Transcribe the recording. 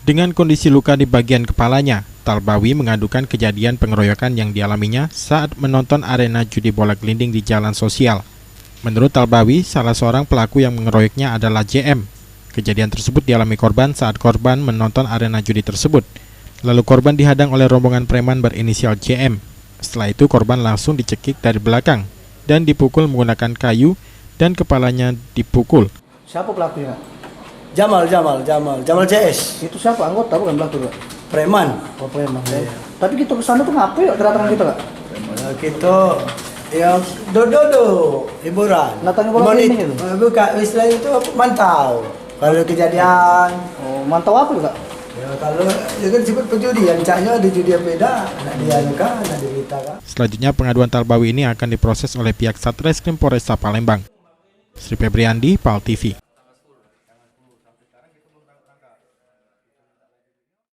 Dengan kondisi luka di bagian kepalanya, Talbawi mengadukan kejadian pengeroyokan yang dialaminya saat menonton arena judi bola gelinding di jalan sosial. Menurut Talbawi, salah seorang pelaku yang mengeroyoknya adalah JM. Kejadian tersebut dialami korban saat korban menonton arena judi tersebut. Lalu korban dihadang oleh rombongan preman berinisial JM. Setelah itu korban langsung dicekik dari belakang dan dipukul menggunakan kayu dan kepalanya dipukul. Siapa pelakunya? Jamal CS. Itu siapa? Anggota bukan pelaku, Pak? Preman. Oh, preman. Iya. Tapi kita kesana tuh ngapain kedatangan kita, Kak? Kita yang dodo hiburan. Datang bola gelinding itu? Bukan, istilah itu mantau. Kalau kejadian. Oh, mantau apa, Kak? Ya kalau ya kan disebut penjudian, caknya ada judi beda, nak dianukan, nak diberitakan. Selanjutnya pengaduan Talbawi ini akan diproses oleh pihak Satreskrim Polresta Palembang. Sri Febriandi, PAL TV.